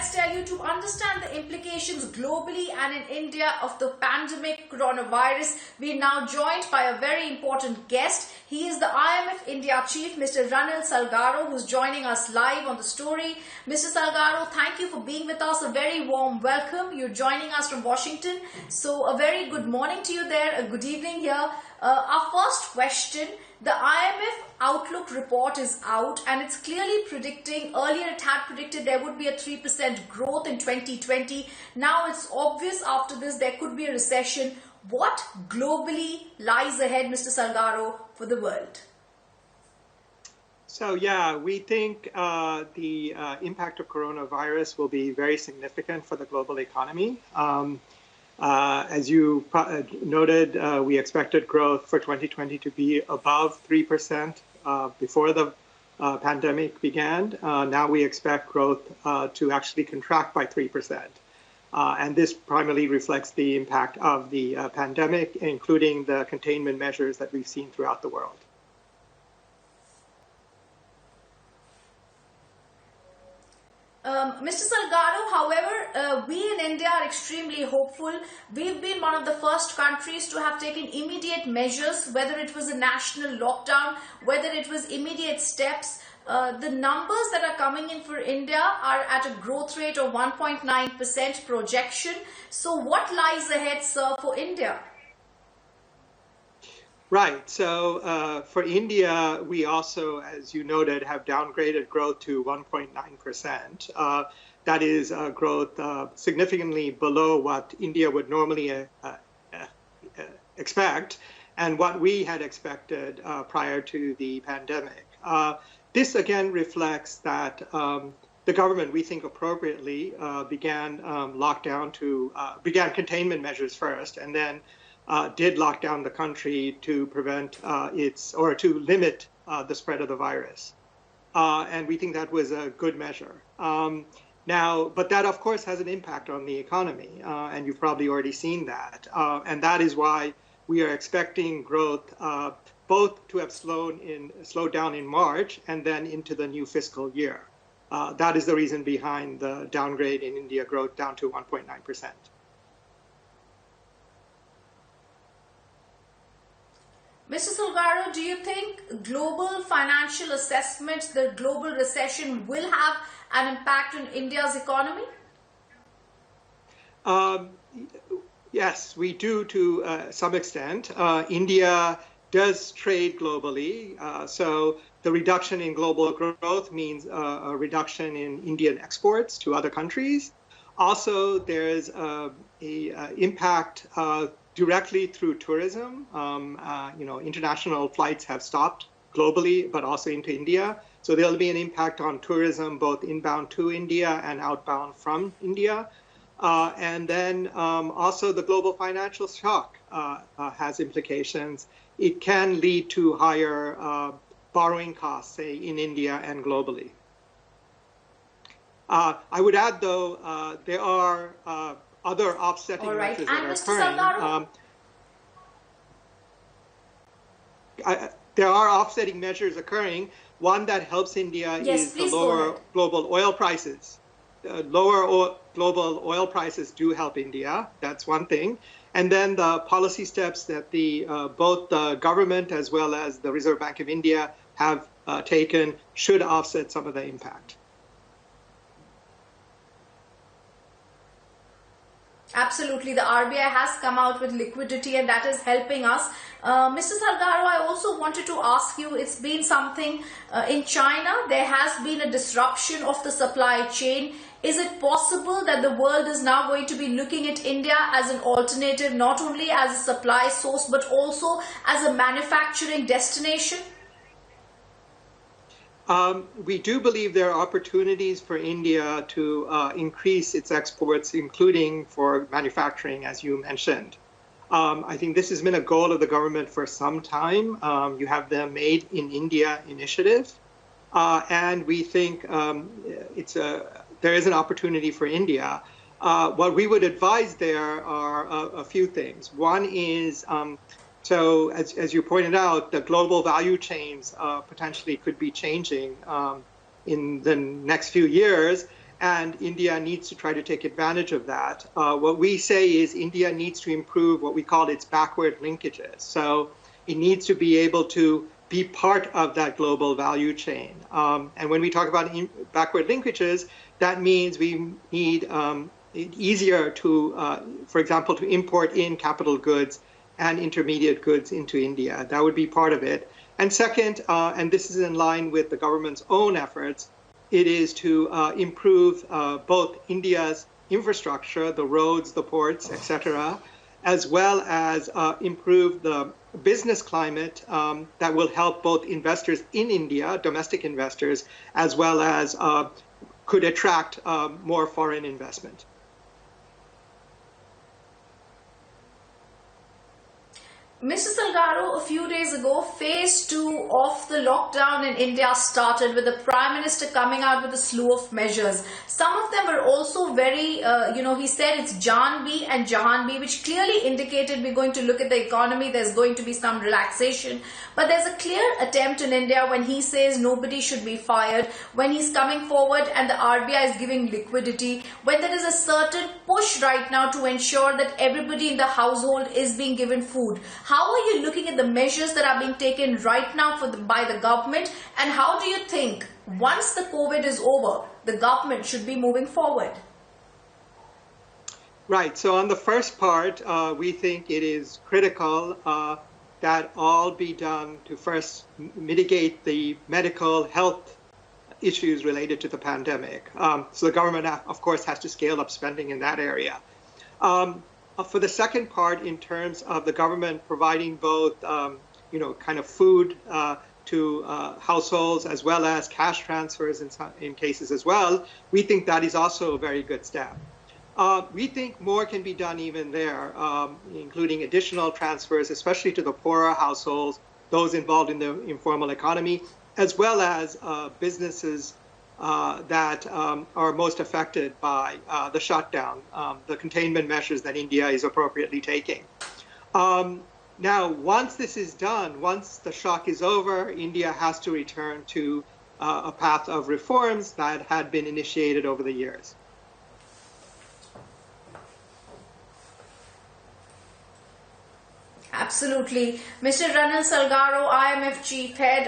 let's tell you, to understand the implications globally and in India of the pandemic coronavirus, we are now joined by a very important guest. He is the IMF India Chief, Mr. Ranil Salgaro, who's joining us live on the story. Mr. Salgaro, thank you for being with us. A very warm welcome. You're joining us from Washington. So a very good morning to you there, a good evening here. Our first question, the IMF Outlook Report is out and it's clearly predicting, earlier it had predicted there would be a 3% growth in 2020. Now it's obvious after this there could be a recession. What globally lies ahead, Mr. Salgaro, for the world? So yeah, we think the impact of coronavirus will be very significant for the global economy. As you noted, we expected growth for 2020 to be above 3% before the pandemic began. Now we expect growth to actually contract by 3%. And this primarily reflects the impact of the pandemic, including the containment measures that we've seen throughout the world. Mr. Salgaro, however, we in India are extremely hopeful. We've been one of the first countries to have taken immediate measures, whether it was a national lockdown, whether it was immediate steps. The numbers that are coming in for India are at a growth rate of 1.9% projection. So what lies ahead, sir, for India? Right. So for India, we also, as you noted, have downgraded growth to 1.9%. That is growth significantly below what India would normally expect and what we had expected prior to the pandemic. This again reflects that the government, we think appropriately, began containment measures first, and then did lock down the country to prevent to limit the spread of the virus. And we think that was a good measure. But that of course has an impact on the economy, and you've probably already seen that. And that is why we are expecting growth both to have slowed down in March and then into the new fiscal year. That is the reason behind the downgrade in India growth down to 1.9%. Mr. Salgaro, do you think global financial assessments, the global recession will have an impact on India's economy? Yes, we do to some extent. India does trade globally, so the reduction in global growth means a reduction in Indian exports to other countries. Also, there's an impact directly through tourism. International flights have stopped globally, but also into India. So there'll be an impact on tourism, both inbound to India and outbound from India. And then also the global financial shock has implications. It can lead to higher borrowing costs, say, in India and globally. I would add, though, there are other offsetting measures that are occurring. There are offsetting measures occurring. One that helps India is the lower global oil prices. Lower global oil prices do help India. That's one thing. And then the policy steps that both the government as well as the Reserve Bank of India have taken should offset some of the impact. Absolutely. The RBI has come out with liquidity and that is helping us. Mr. Salgaro, I also wanted to ask you, it's been something in China. There has been a disruption of the supply chain. Is it possible that the world is now going to be looking at India as an alternative, not only as a supply source, but also as a manufacturing destination? We do believe there are opportunities for India to increase its exports, including for manufacturing, as you mentioned. I think this has been a goal of the government for some time. You have the Made in India initiative, and we think there is an opportunity for India. What we would advise there are a few things. One is, so as you pointed out, the global value chains potentially could be changing in the next few years. and India needs to try to take advantage of that. What we say is India needs to improve what we call its backward linkages. So it needs to be able to be part of that global value chain. And when we talk about backward linkages, that means we need it easier to, for example, to import in capital goods and intermediate goods into India. That would be part of it. And second, and this is in line with the government's own efforts, it is to improve both India's infrastructure, the roads, the ports, etc., as well as improve the business climate that will help both investors in India, domestic investors, as well as could attract more foreign investment. Mr. Salgado, a few days ago, phase 2 of the lockdown in India started with the Prime Minister coming out with a slew of measures. Some of them were also very, he said it's Janbi and Jahanbi, which clearly indicated we're going to look at the economy, there's going to be some relaxation. But there's a clear attempt in India when he says nobody should be fired, when he's coming forward and the RBI is giving liquidity, when there is a certain push right now to ensure that everybody in the household is being given food. How are you looking at the measures that are being taken right now by the government, and how do you think once the COVID is over, the government should be moving forward? Right. So on the first part, we think it is critical that all be done to first mitigate the medical health issues related to the pandemic. So the government, of course, has to scale up spending in that area. For the second part, in terms of the government providing both, kind of food to households as well as cash transfers in cases as well, we think that is also a very good step. We think more can be done even there, including additional transfers, especially to the poorer households, those involved in the informal economy, as well as businesses that are most affected by the shutdown, the containment measures that India is appropriately taking. Now, once this is done, once the shock is over, India has to return to a path of reforms that had been initiated over the years. Absolutely. Mr. Ranil Salgado, IMF Chief Head,